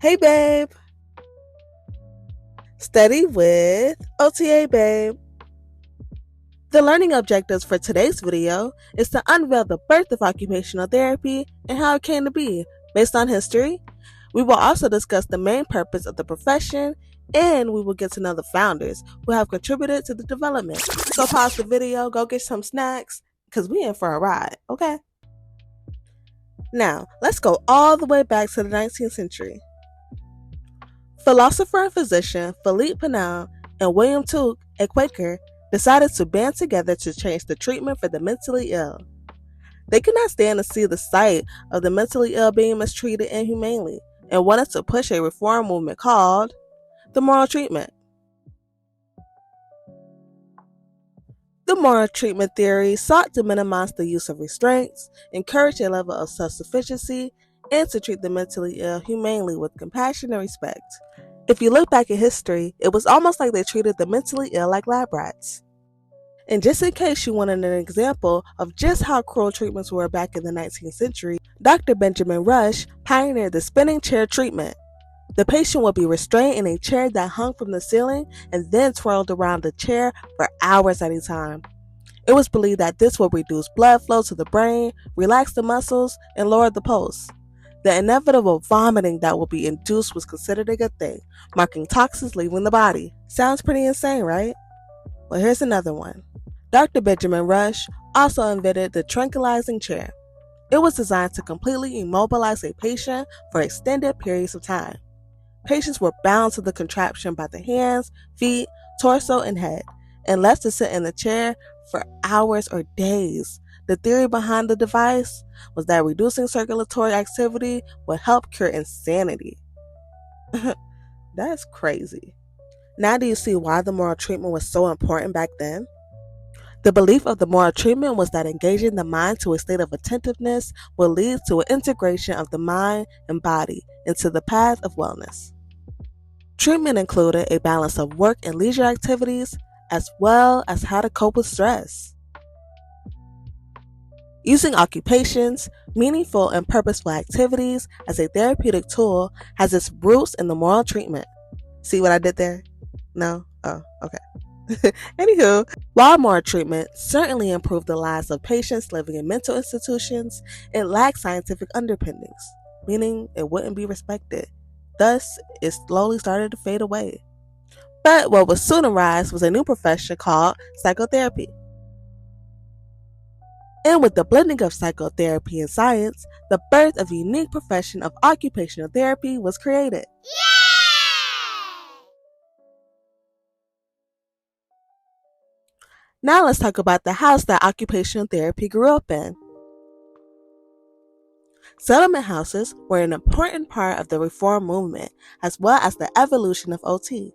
Hey babe, study with OTA Babe. The learning objectives for today's video is to unveil the birth of occupational therapy and how it came to be based on history. We will also discuss the main purpose of the profession and we will get to know the founders who have contributed to the development. So pause the video, go get some snacks, because we in for a ride, okay? Now, let's go all the way back to the 19th century. Philosopher and physician Philippe Pinel and William Tuke, a Quaker, decided to band together to change the treatment for the mentally ill. They could not stand to see the sight of the mentally ill being mistreated inhumanely and wanted to push a reform movement called the moral treatment. The moral treatment theory sought to minimize the use of restraints, encourage a level of self-sufficiency, and to treat the mentally ill humanely with compassion and respect. If you look back at history, it was almost like they treated the mentally ill like lab rats. And just in case you wanted an example of just how cruel treatments were back in the 19th century, Dr. Benjamin Rush pioneered the spinning chair treatment. The patient would be restrained in a chair that hung from the ceiling and then twirled around the chair for hours at a time. It was believed that this would reduce blood flow to the brain, relax the muscles, and lower the pulse. The inevitable vomiting that would be induced was considered a good thing, marking toxins leaving the body. Sounds pretty insane, right? Well, here's another one. Dr. Benjamin Rush also invented the tranquilizing chair. It was designed to completely immobilize a patient for extended periods of time. Patients were bound to the contraption by the hands, feet, torso, and head, and left to sit in the chair for hours or days. The theory behind the device was that reducing circulatory activity would help cure insanity. That's crazy. Now do you see why the moral treatment was so important back then? The belief of the moral treatment was that engaging the mind to a state of attentiveness will lead to an integration of the mind and body into the path of wellness. Treatment included a balance of work and leisure activities, as well as how to cope with stress. Using occupations, meaningful and purposeful activities as a therapeutic tool has its roots in the moral treatment. See what I did there? No? Oh, okay. Anywho, while moral treatment certainly improved the lives of patients living in mental institutions, it lacked scientific underpinnings, meaning it wouldn't be respected. Thus, it slowly started to fade away. But what would soon arise was a new profession called psychotherapy. And with the blending of psychotherapy and science, the birth of a unique profession of occupational therapy was created. Now let's talk about the house that occupational therapy grew up in. Settlement houses were an important part of the reform movement, as well as the evolution of OT.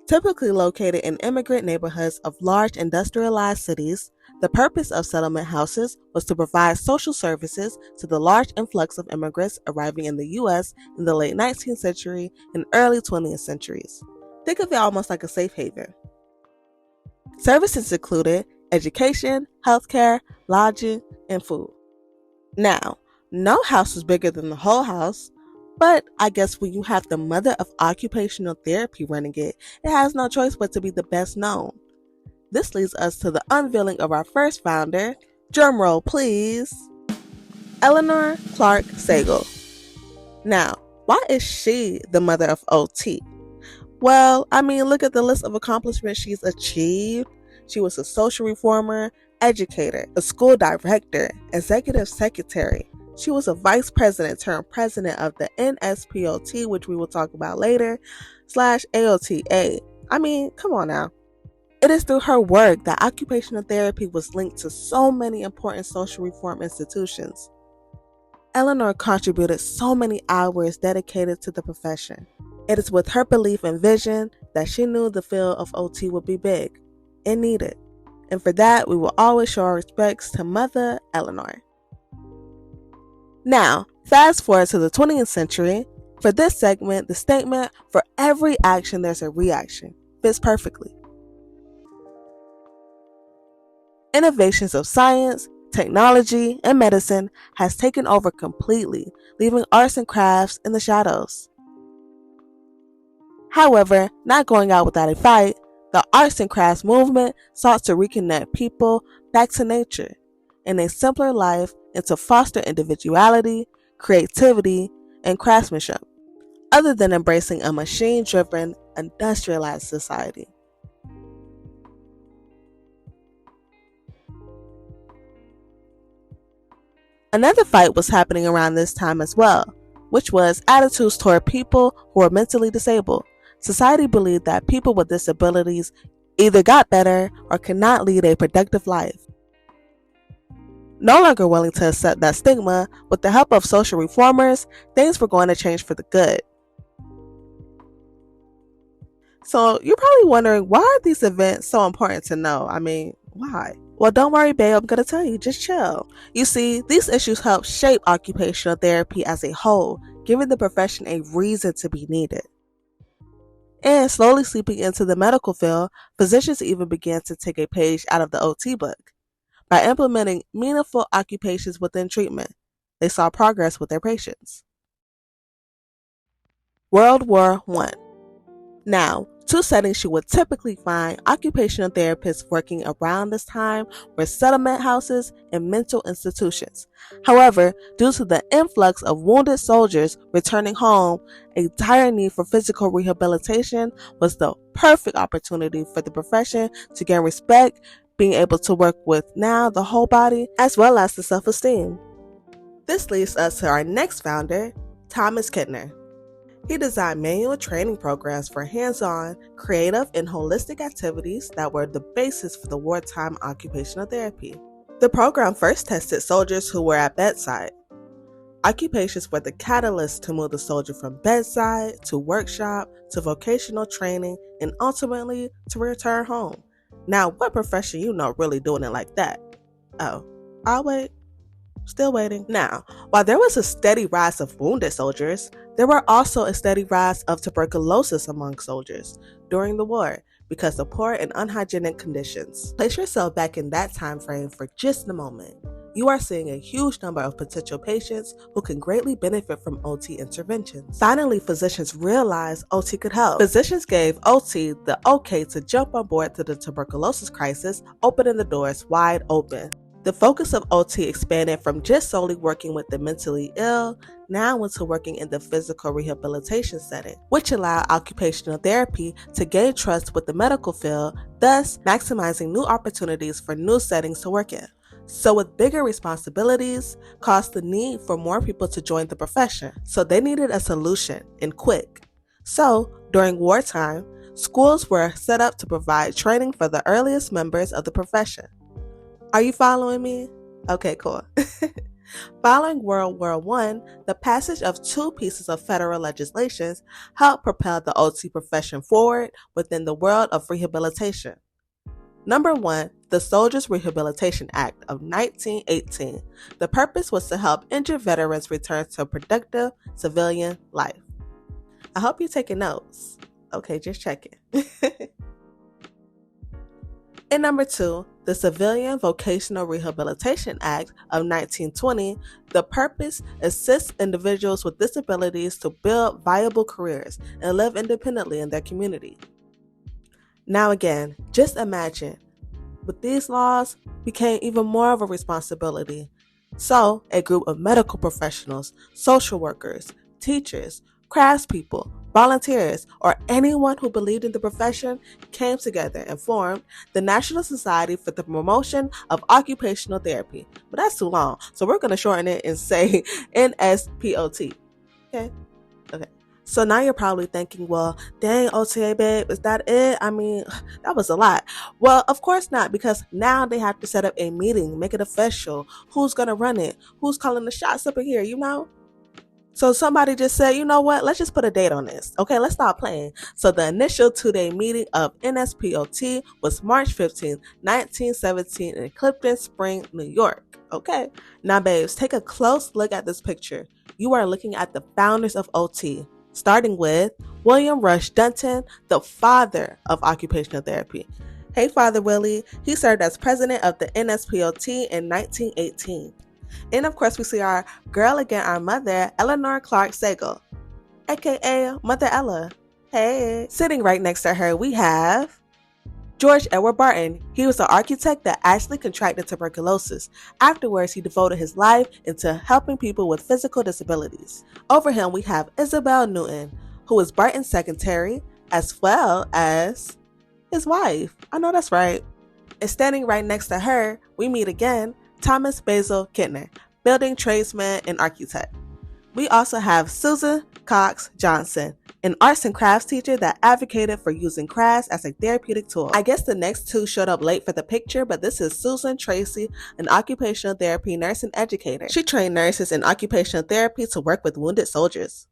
Typically located in immigrant neighborhoods of large industrialized cities, the purpose of settlement houses was to provide social services to the large influx of immigrants arriving in the U.S. in the late 19th century and early 20th centuries. Think of it almost like a safe haven. Services included education, healthcare, lodging, and food. Now, no house is bigger than the whole house, but I guess when you have the mother of occupational therapy running it, it has no choice but to be the best known. This leads us to the unveiling of our first founder, drumroll please, Eleanor Clark Sagel. Now, why is she the mother of OT? Well, look at the list of accomplishments she's achieved. She was a social reformer, educator, a school director, executive secretary. She was a vice president turned president of the NSPOT, which we will talk about later, /AOTA. Come on now. It is through her work that occupational therapy was linked to so many important social reform institutions. Eleanor contributed so many hours dedicated to the profession. It is with her belief and vision that she knew the field of OT would be big and needed. And for that, we will always show our respects to Mother Eleanor. Now, fast forward to the 20th century. For this segment, the statement, "For every action, there's a reaction," fits perfectly. Innovations of science, Technology and medicine has taken over completely, leaving arts and crafts in the shadows. However, not going out without a fight, the arts and crafts movement sought to reconnect people back to nature and a simpler life and to foster individuality, creativity, and craftsmanship, other than embracing a machine driven, industrialized society. Another fight was happening around this time as well, which was attitudes toward people who were mentally disabled. Society believed that people with disabilities either got better or could not lead a productive life. No longer willing to accept that stigma, with the help of social reformers, things were going to change for the good. So you're probably wondering, why are these events so important to know? I mean, why? Well, don't worry, babe, I'm going to tell you. Just chill. You see, these issues help shape occupational therapy as a whole, giving the profession a reason to be needed. And slowly seeping into the medical field, physicians even began to take a page out of the OT book. By implementing meaningful occupations within treatment, they saw progress with their patients. World War I. Now, two settings you would typically find occupational therapists working around this time were settlement houses and mental institutions. However, due to the influx of wounded soldiers returning home, a dire need for physical rehabilitation was the perfect opportunity for the profession to gain respect, being able to work with now the whole body as well as the self-esteem. This leads us to our next founder, Thomas Kittner. He designed manual training programs for hands-on, creative, and holistic activities that were the basis for the wartime occupational therapy. The program first tested soldiers who were at bedside. Occupations were the catalyst to move the soldier from bedside to workshop to vocational training and ultimately to return home. Now, what profession you know really doing it like that? Oh, I'll wait. Still waiting. Now, while there was a steady rise of wounded soldiers, there were also a steady rise of tuberculosis among soldiers during the war because of poor and unhygienic conditions. Place yourself back in that time frame for just a moment. You are seeing a huge number of potential patients who can greatly benefit from OT interventions. Finally, physicians realized OT could help. Physicians gave OT the okay to jump on board to the tuberculosis crisis, opening the doors wide open. The focus of OT expanded from just solely working with the mentally ill now into working in the physical rehabilitation setting, which allowed occupational therapy to gain trust with the medical field, thus maximizing new opportunities for new settings to work in. So with bigger responsibilities caused the need for more people to join the profession, so they needed a solution, and quick. So during wartime, schools were set up to provide training for the earliest members of the profession. Are you following me? Okay, cool. Following World War I, the passage of two pieces of federal legislation helped propel the OT profession forward within the world of rehabilitation. Number one, the Soldiers Rehabilitation Act of 1918. The purpose was to help injured veterans return to a productive civilian life. I hope you're taking notes. Okay, just checking. And number two, the Civilian Vocational Rehabilitation Act of 1920. The purpose assists individuals with disabilities to build viable careers and live independently in their community. Now again, just imagine, with these laws became even more of a responsibility. So, a group of medical professionals, social workers, teachers, craftspeople, volunteers, or anyone who believed in the profession came together and formed the National Society for the Promotion of Occupational Therapy. But that's too long, so we're going to shorten it and say NSPOT. Okay? So now you're probably thinking, well, dang, OTA Babe, is that it? I mean, that was a lot. Well, of course not, because now they have to set up a meeting, make it official. Who's going to run it? Who's calling the shots up in here, you know? So somebody just said, you know what, let's just put a date on this. Okay, let's stop playing. So the initial 2-day meeting of NSPOT was March 15, 1917 in Clifton Spring, New York. Okay, now babes, take a close look at this picture. You are looking at the founders of OT, starting with William Rush Dunton, the father of occupational therapy. Hey, Father Willie. He served as president of the NSPOT in 1918. And of course, we see our girl again, our mother, Eleanor Clark Sagal, aka Mother Ella. Hey. Sitting right next to her, we have George Edward Barton. He was an architect that actually contracted tuberculosis. Afterwards, he devoted his life into helping people with physical disabilities. Over him, we have Isabel Newton, who was Barton's secretary, as well as his wife. I know that's right. And standing right next to her, we meet again Thomas Basil Kittner, building tradesman and architect. We also have Susan Cox Johnson, an arts and crafts teacher that advocated for using crafts as a therapeutic tool. I guess the next two showed up late for the picture, but this is Susan Tracy, an occupational therapy nurse and educator. She trained nurses in occupational therapy to work with wounded soldiers.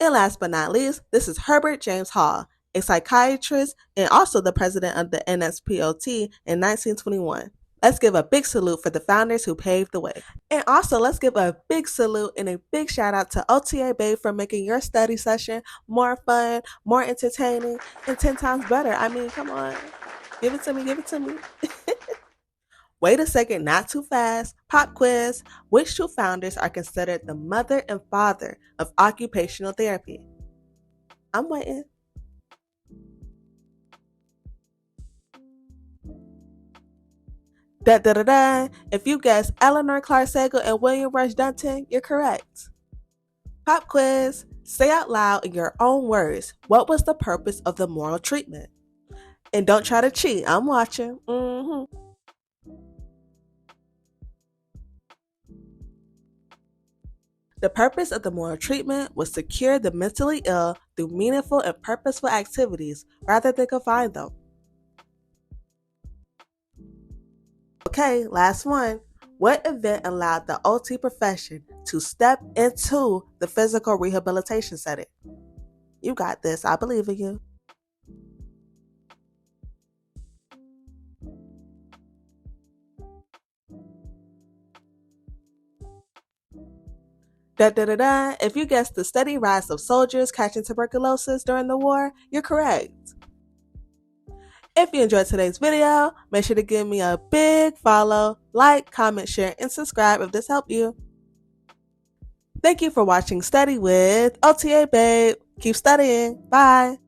And last but not least, this is Herbert James Hall, a psychiatrist and also the president of the NSPOT in 1921. Let's give a big salute for the founders who paved the way. And also, let's give a big salute and a big shout out to OTA Babe for making your study session more fun, more entertaining, and 10 times better. I mean, come on. Give it to me, give it to me. Wait a second, not too fast. Pop quiz. Which two founders are considered the mother and father of occupational therapy? I'm waiting. If you guess Eleanor Clark Sagal and William Rush Dunton, you're correct. Pop quiz. Say out loud in your own words, what was the purpose of the moral treatment? And don't try to cheat. I'm watching. The purpose of the moral treatment was to cure the mentally ill through meaningful and purposeful activities rather than confine them. Okay, last one. What event allowed the OT profession to step into the physical rehabilitation setting? You got this. I believe in you. If you guessed the steady rise of soldiers catching tuberculosis during the war, you're correct. If you enjoyed today's video, make sure to give me a big follow, like, comment, share, and subscribe if this helped you. Thank you for watching Study with OTA Babe. Keep studying. Bye.